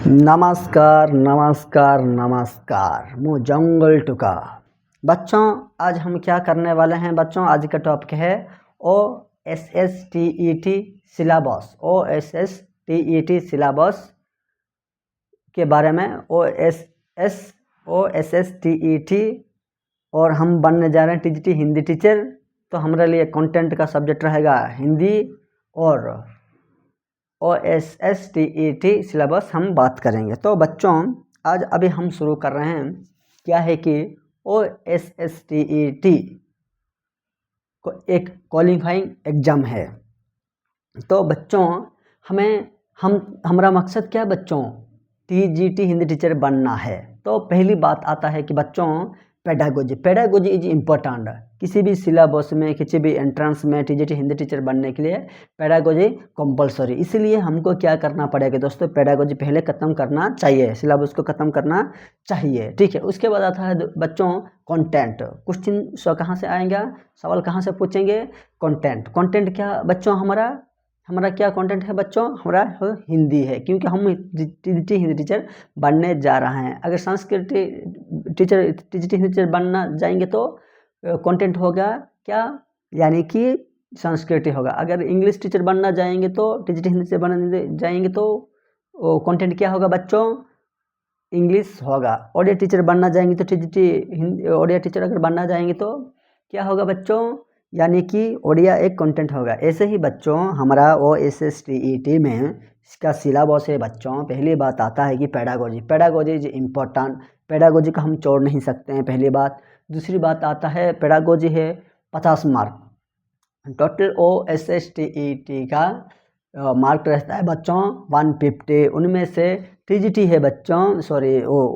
नमस्कार नमस्कार नमस्कार। मुँह जंगल टुका। बच्चों आज हम क्या करने वाले हैं बच्चों, आज का टॉपिक है OSSTET सिलेबस। OSSTET सिलेबस के बारे में OSSTET और हम बनने जा रहे हैं TGT हिंदी टीचर। तो हमारे लिए कंटेंट का सब्जेक्ट रहेगा हिंदी और OSSTET सिलेबस हम बात करेंगे। तो बच्चों आज अभी हम शुरू कर रहे हैं, क्या है कि OSSTET को एक क्वालिफाइंग एग्ज़ाम है। तो बच्चों हमारा मकसद क्या है बच्चों, TGT हिंदी टीचर बनना है। तो पहली बात आता है कि बच्चों पेडागोजी इज इम्पोर्टेंट। किसी भी सिलेबस में, किसी भी एंट्रेंस में TGT हिंदी टीचर बनने के लिए पेडागोजी कंपलसरी। इसलिए हमको क्या करना पड़ेगा दोस्तों, पेडागोजी पहले ख़त्म करना चाहिए, सिलेबस को ख़त्म करना चाहिए, ठीक है। उसके बाद आता है बच्चों कंटेंट। क्वेश्चन कहाँ से आएगा, सवाल कहाँ से पूछेंगे, कंटेंट क्या बच्चों, हमारा क्या कंटेंट है बच्चों, हमारा हिंदी है, क्योंकि हम TGT हिंदी टीचर बनने जा रहे हैं। अगर Sanskrit teacher TGT Hindi teacher बनना जाएंगे तो कंटेंट होगा क्या, यानी कि संस्कृत होगा। अगर इंग्लिश टीचर बनना जाएंगे तो TGT हिंदी टीचर बनने जाएंगे तो कंटेंट क्या होगा बच्चों, इंग्लिश होगा। ओडिया टीचर बनना जाएंगे तो TGT हिंदी ओडिया टीचर अगर बनना जाएंगे तो क्या होगा बच्चों, यानी कि ओडिया एक कंटेंट होगा। ऐसे ही बच्चों हमारा OSSTET में इसका सिलेबस है बच्चों। पहली बात आता है कि पेडागोजी इज इम्पोर्टेंट। पेडागोजी का हम छोड़ नहीं सकते हैं, पहली बात। दूसरी बात आता है पेडागोजी है 50 मार्क टोटल। OSSTET का मार्क रहता है बच्चों 150। उनमें से TGT है बच्चों,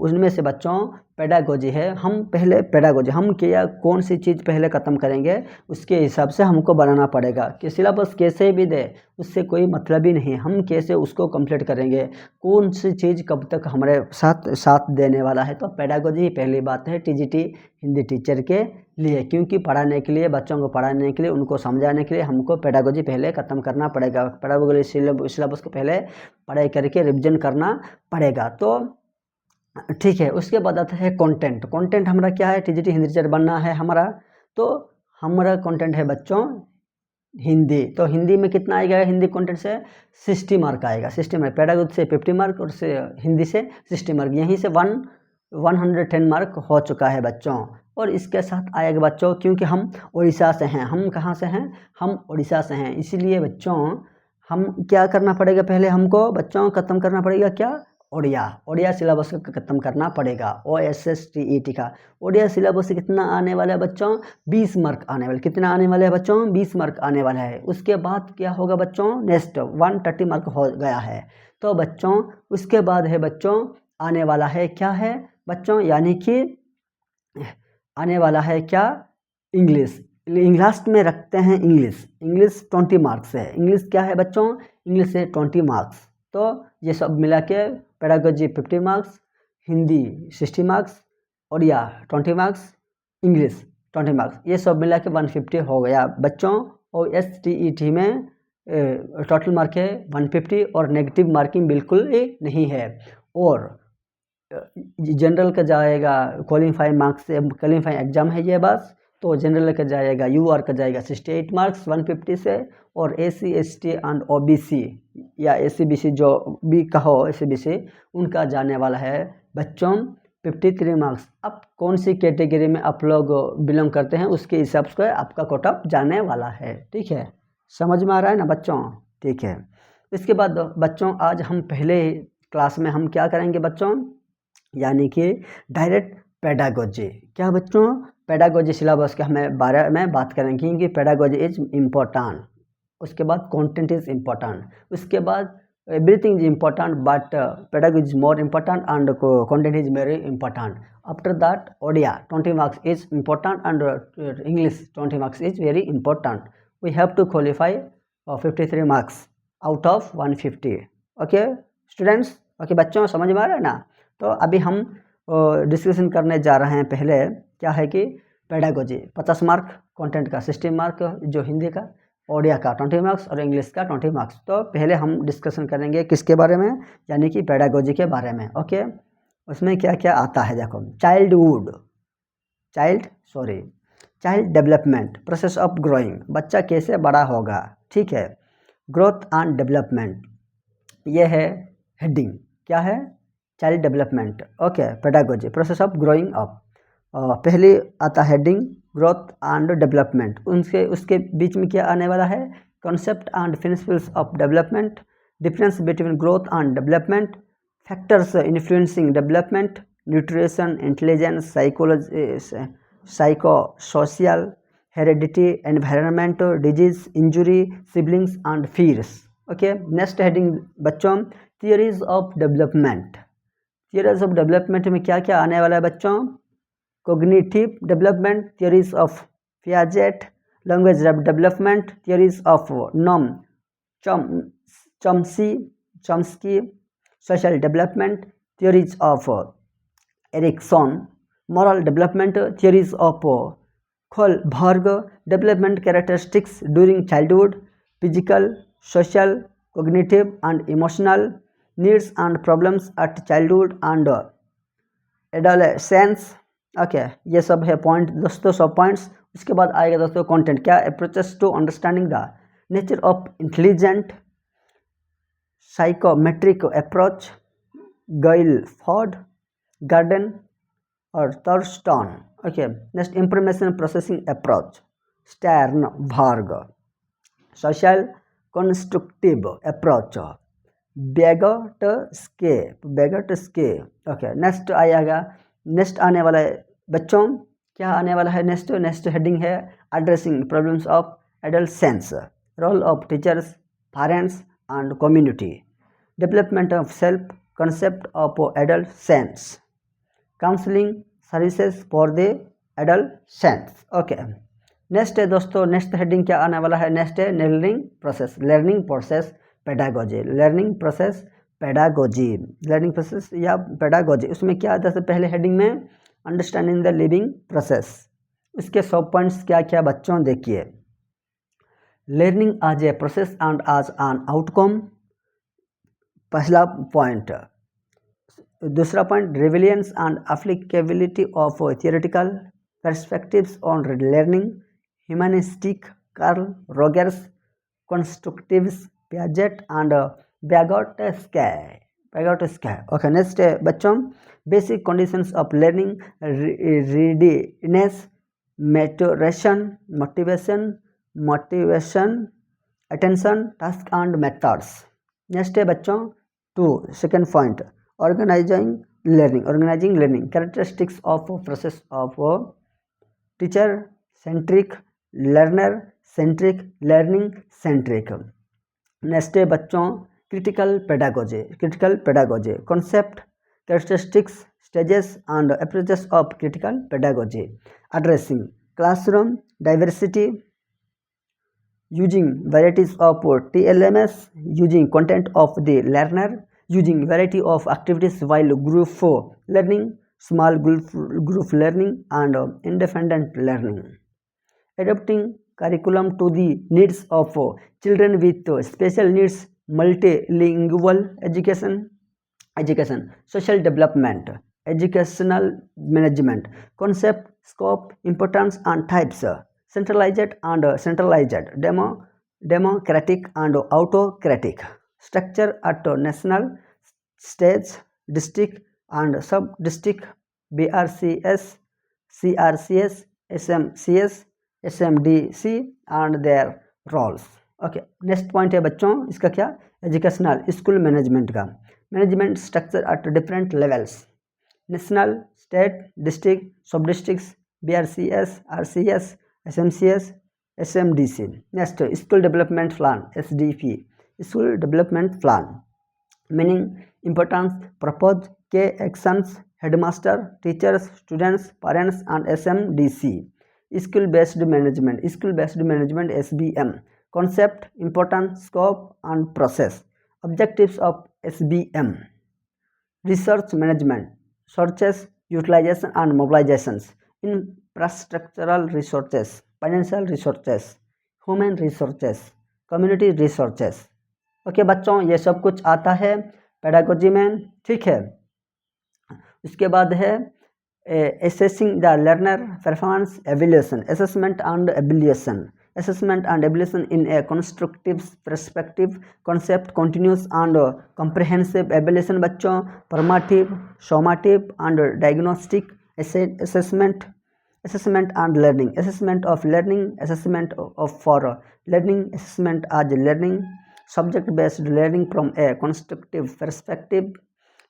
उनमें से बच्चों पेडागोजी है। हम पहले पेडागोजी हम क्या कौन सी चीज़ पहले ख़त्म करेंगे उसके हिसाब से हमको बनाना पड़ेगा। कि सिलेबस कैसे भी दे उससे कोई मतलब ही नहीं, हम कैसे उसको कंप्लीट करेंगे, कौन सी चीज़ कब तक हमारे साथ देने वाला है। तो पेडागोजी ही पहली बात है TGT हिंदी टीचर के लिए, क्योंकि पढ़ाने के लिए, बच्चों को पढ़ाने के लिए, उनको समझाने के लिए हमको पेडागोजी पहले ख़त्म करना पड़ेगा। पेडागोजी सिलेबस को पहले पढ़ाई करके रिविजन करना पड़ेगा। तो ठीक है। उसके बाद आता है कंटेंट हमारा क्या है, TGT हिंदी टीचर बनना है हमारा, तो हमारा कंटेंट है बच्चों हिंदी। तो हिंदी में कितना आएगा, हिंदी कंटेंट से 60 मार्क आएगा। 60 मार्क पेडागोजी से 50 मार्क और से हिंदी से 60 मार्क, यहीं से 110 मार्क हो चुका है बच्चों। और इसके साथ आएगा बच्चों, क्योंकि हम उड़ीसा से हैं, हम कहाँ से हैं, हम उड़ीसा से हैं, इसीलिए बच्चों हम क्या करना पड़ेगा, पहले हमको बच्चों ख़त्म करना पड़ेगा क्या, ओडिया सिलेबस को ख़त्म करना पड़ेगा। OSSTET का ओडिया सिलेबस से कितना आने वाला है बच्चों, 20 मार्क आने वाले। कितना आने वाले हैं बच्चों, 20 मार्क आने वाला है। उसके बाद क्या होगा बच्चों, नेक्स्ट 130 मार्क हो गया है। तो बच्चों उसके बाद है बच्चों आने वाला है, क्या है बच्चों, यानी कि आने वाला है क्या, इंग्लिश। लास्ट में रखते हैं इंग्लिश 20 मार्क्स है। इंग्लिश क्या है बच्चों, इंग्लिश है 20 मार्क्स। तो ये सब मिला के pedagogy 50 marks, Hindi 60 marks, Odia 20 marks, English 20 marks, ये सब मिला के 150 हो गया बच्चों। OSTET में टोटल मार्क है 150 और नेगेटिव मार्किंग बिल्कुल नहीं है। और जनरल का जाएगा क्वालिफाइंग मार्क्स से, क्वालिफाइंग एग्जाम है ये बस। तो जनरल का जाएगा UR का जाएगा 68 मार्क्स 150 से, और SC ST एंड OBC या SC BC जो भी कहो SC BC उनका जाने वाला है बच्चों 53 मार्क्स। अब कौन सी कैटेगरी में आप लोग बिलोंग करते हैं उसके हिसाब से आपका कट ऑफ जाने वाला है, ठीक है। समझ में आ रहा है ना बच्चों, ठीक है। इसके बाद बच्चों आज हम पहले क्लास में हम क्या करेंगे बच्चों, यानी कि डायरेक्ट पेडागोजी। क्या बच्चों, पेडागोजी सिलेबस के हमें बारे में बात करेंगे, क्योंकि पेडागोजी इज इम्पोर्टेंट। उसके बाद कंटेंट इज इम्पोर्टेंट, उसके बाद everything is important, but pedagogy is more important and content is very important. After that Odia 20 marks is important and English 20 marks is very important. We have to qualify 53 marks out of 150। Okay students, okay बच्चों समझ में आ रहा है ना। तो अभी हम discussion करने जा रहे हैं, पहले क्या है कि पेडागोजी 50 मार्क, कंटेंट का 60 मार्क जो हिंदी का, ओडिया का 20 मार्क्स और इंग्लिश का 20 मार्क्स। तो पहले हम डिस्कशन करेंगे किसके बारे में, यानी कि पेडागोजी के बारे में। ओके, उसमें क्या क्या आता है देखो। Child development, process of growing, बच्चा कैसे बड़ा होगा, ठीक है। ग्रोथ एंड डेवलपमेंट, ये है हेडिंग, क्या है, child development. Okay, pedagogy, process of growing up. पहले आता हेडिंग ग्रोथ एंड डेवलपमेंट, उसके बीच में क्या आने वाला है, concept and principles of development, difference between growth and development, factors influencing development, nutrition, intelligence, psychosocial, heredity, environment, disease, injury, siblings and fears. Okay, next heading बच्चों, theories of development. Theories of development में क्या क्या आने वाला है बच्चों, cognitive development, theories of Piaget, language development, theories of Noam Chomsky, social development, theories of Erikson, moral development, theories of Kohlberg, development characteristics during childhood, physical, social, cognitive and emotional, needs and problems at childhood and adolescence। Okay, ये सब है point दोस्तों, सब points. उसके बाद आएगा दोस्तों content, क्या, approaches to understanding the nature of intelligent, psychometric approach, Guilford, Gardner और Thurstone. Okay, next information processing approach, Sternberg, social constructive approach, Vygotsky. Okay, next आएगा, नेक्स्ट आने वाला है बच्चों, क्या आने वाला है, नेक्स्ट हेडिंग है addressing problems of adolescence, role of teachers, parents and community, development of self concept of adolescence, counselling services for the adolescence. Okay, next है दोस्तों, नेक्स्ट हेडिंग क्या आने वाला है, नेक्स्ट है learning process pedagogy, learning process या pedagogy. उसमें क्या आता है, पहले हेडिंग में अंडरस्टैंडिंग द लिविंग प्रोसेस, उसके सब पॉइंट्स क्या क्या बच्चों देखिए। Learning as a process and as an outcome, पहला पॉइंट। दूसरा point, relevance and applicability of theoretical perspectives on learning, humanistic, Carl Rogers, constructivists, Piaget and Vygotsky। Okay, next है बच्चों, basic conditions of learning, readiness, motivation, attention, task and methods. Next है बच्चों, second point, organising learning, characteristics of process of teacher centric, learner centric, learning centric. Next है बच्चों, critical pedagogy, concept, characteristics, stages and approaches of critical pedagogy, addressing classroom diversity, using varieties of TLMS, using content of the learner, using variety of activities while group learning, small group learning and independent learning, adapting curriculum to the needs of children with special needs, multilingual education, social development, educational management, concept, scope, importance and types, centralized and centralized, democratic and autocratic, structure at national, stage, district and sub-district, BRCS, CRCS, SMCS, SMDC and their roles। Okay, next point है बच्चों, इसका क्या, educational, school management का, management structure at different levels, national, state, district, sub districts, BRCS, RCS, SMCS, SMDC। Next, school development plan, SDP, school development plan, meaning, importance, purpose, key actions, headmaster, teachers, students, parents and SMDC। Skill based management SBM, concept, importance, scope and process, objectives of SBM, research management, sources, utilization and mobilizations, infrastructural resources, financial resources, human resources, community resources. Okay बच्चों, ये सब कुछ आता है pedagogy में, ठीक है। उसके बाद है assessing the learner performance evaluation, assessment and evaluation in a constructive perspective concept, continuous and comprehensive evaluation बच्चों, formative, summative and diagnostic assessment and learning, assessment of learning, assessment of for learning, assessment as learning, subject based learning from a constructive perspective,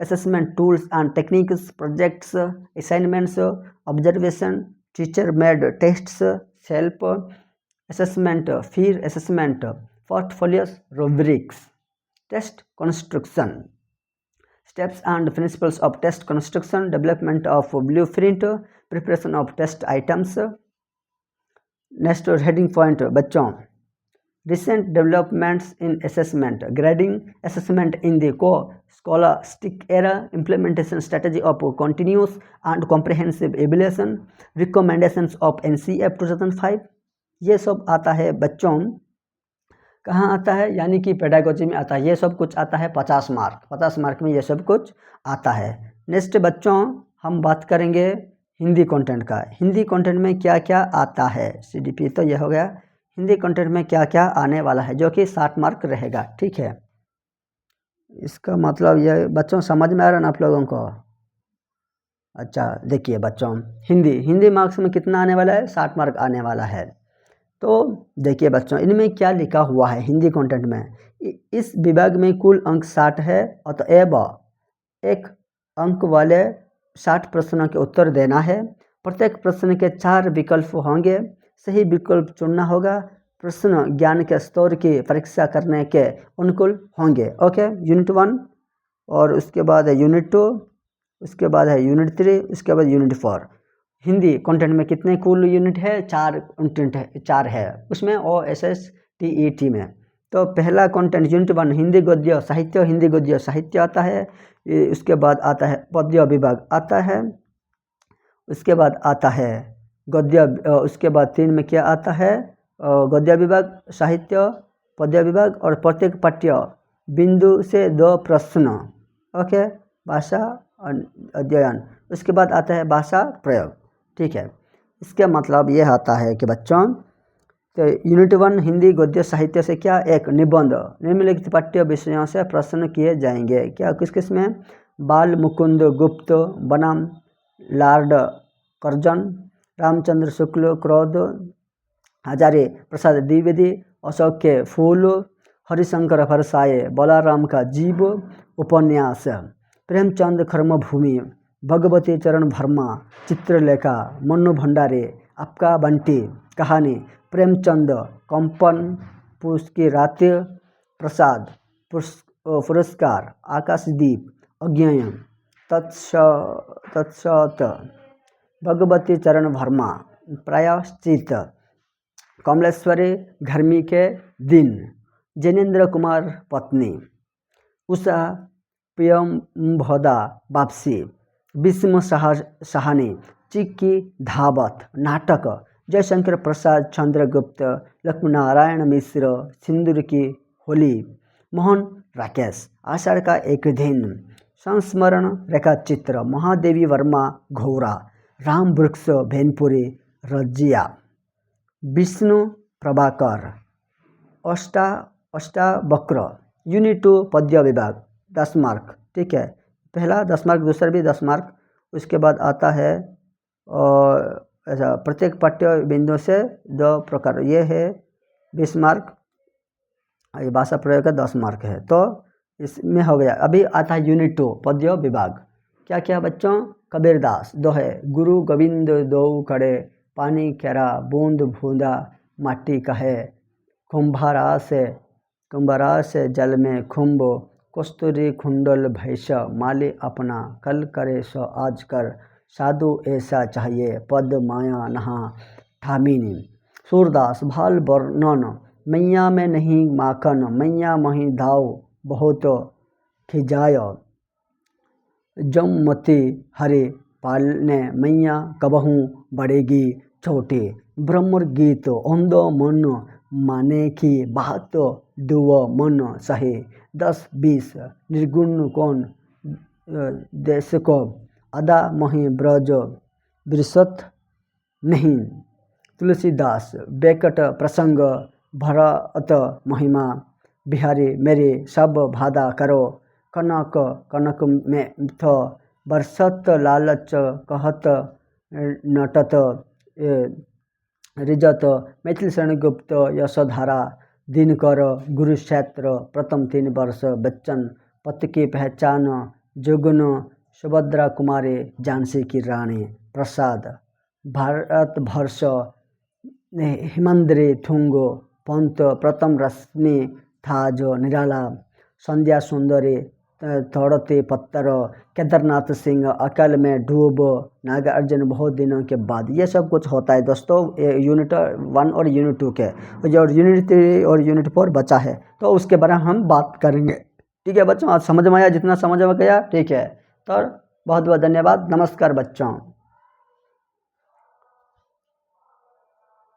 assessment tools and techniques, projects, assignments, observation, teacher made tests, self assessment, peer assessment, portfolios, rubrics, test construction, steps and principles of test construction, development of blueprint, preparation of test items. Next heading point बच्चों, recent developments in assessment, grading assessment in the scholastic era, implementation strategy of continuous and comprehensive evaluation, recommendations of NCF 2005, ये सब आता है बच्चों। कहाँ आता है? यानी कि पेडागोजी में आता है। ये सब कुछ आता है 50 मार्क में ये सब कुछ आता है। नेक्स्ट बच्चों हम बात करेंगे हिंदी कंटेंट का। हिंदी कंटेंट में क्या क्या आता है? CDP तो ये हो गया। हिंदी कंटेंट में क्या क्या आने वाला है जो कि 60 मार्क रहेगा, ठीक है। इसका मतलब ये बच्चों समझ में आ रहा है ना आप लोगों को? अच्छा देखिए बच्चों, हिंदी मार्क्स में कितना आने वाला है? 60 मार्क आने वाला है। तो देखिए बच्चों, इनमें क्या लिखा हुआ है हिंदी कंटेंट में। इस विभाग में कुल अंक 60 है, अतएव एक अंक वाले 60 प्रश्नों के उत्तर देना है। प्रत्येक प्रश्न के 4 विकल्प होंगे, सही विकल्प चुनना होगा। प्रश्न ज्ञान के स्तर की परीक्षा करने के अनुकूल होंगे। ओके, यूनिट 1 और उसके बाद है यूनिट 2, उसके बाद है यूनिट 3, उसके बाद यूनिट 4। हिंदी कंटेंट में कितने कुल यूनिट है? 4 है उसमें OSS TET में। तो पहला कंटेंट यूनिट 1 हिंदी गद्य साहित्य, हिंदी गद्य साहित्य आता है। उसके बाद आता है पद्य विभाग आता है, उसके बाद आता है गद्य, उसके बाद 3 में क्या आता है? गद्य विभाग, साहित्य, पद्य विभाग और प्रत्येक पाठ्य बिंदु से 2 प्रश्न। ओके, भाषा अध्ययन। उसके बाद आता है भाषा प्रयोग, ठीक है। इसका मतलब ये आता है कि बच्चों, तो यूनिट 1 हिंदी गद्य साहित्य से क्या? एक निबंध, निम्नलिखित पाठ्य विषयों से प्रश्न किए जाएंगे। क्या किस किस में? बाल मुकुंद गुप्त बनाम लॉर्ड कर्जन, रामचंद्र शुक्ल क्रोध, हजारे प्रसाद द्विवेदी अशोक के फूल, हरिशंकर फरसाए बलाराम का जीव उपन्यास, प्रेमचंद कर्मभूमि, भगवती चरण वर्मा चित्रलेखा, मन्नू भंडारे आपका बंटी कहानी, प्रेमचंद कंपन पुष्किरात प्रसाद पुरस्कार, आकाशदीप अज्ञेय, तत्सत भगवती चरण वर्मा प्रायश्चित, कमलेश्वरी घर्मी के दिन, जैनेन्द्र कुमार पत्नी, उषा प्रियम्भदा वापसी, विस्म सहानी चिक्की धावत नाटक, जयशंकर प्रसाद चंद्रगुप्त, लक्ष्मीनारायण मिश्र सिंदूर की होली, मोहन राकेश आषाढ़ का एक दिन, संस्मरण रेखा चित्र, महादेवी वर्मा घोरा, राम वृक्ष भेनपुरी रजिया, विष्णु प्रभाकर अष्टावक्र। यूनिट 2 पद्य विभाग 10 मार्क, ठीक है। पहला 10 मार्क, दूसरा भी 10 मार्क। उसके बाद आता है ऐसा प्रत्येक पाठ्य बिंदु से 2 प्रकार, ये है 20 मार्क, ये भाषा प्रयोग का 10 मार्क है। तो इसमें हो गया। अभी आता है यूनिट 2 पद्य विभाग। क्या क्या बच्चों? कबीरदास दोहे, गुरु गोविंद दो खड़े, पानी केरा बूंद बूंदा माटी कहे, कुंभारा से जल में खुम्ब, कस्तूरी खुंडल भैस माली अपना, कल करे सो आज कर, साधु ऐसा चाहिए पद माया नहा ठामिनी। सूरदास भाल वर्णन, मैया में नहीं माखन, मैया मही दाव बहुत खिजाय, जममती हरे पालने मैया कबहू बढ़ेगी छोटे, ब्रह्म गीत अंधो मन माने की बात दुआ मन सहे 10-20 निर्गुण कौन देश को अदा मोहि ब्रज बिरसत नहीं। तुलसीदास बेकट प्रसंग भरत महिमा बिहारी मेरे सब भादा करो कनक कनक में थ बरसत लालच कहत नटत रिजत। मैथिली शरण गुप्त यशोधारा दिनकर गुरुक्षेत्र प्रथम 3 वर्ष बच्चन पति की पहचान जोगुन सुभद्रा कुमारी झांसी की रानी प्रसाद भारत वर्ष हिमंद्री थुंगो पंत प्रथम रश्मि था जो निराला संध्या सुंदरी थोड़ते पत्थर केदारनाथ सिंह अकल में डूब नागार्जुन बहुत दिनों के बाद। ये सब कुछ होता है दोस्तों यूनिट 1 और यूनिट 2 के, और यूनिट 3 और यूनिट 4 बचा है तो उसके बारे में हम बात करेंगे। ठीक है बच्चों, आज समझ में आया? जितना समझ में गया ठीक है, तो बहुत बहुत धन्यवाद। नमस्कार बच्चों।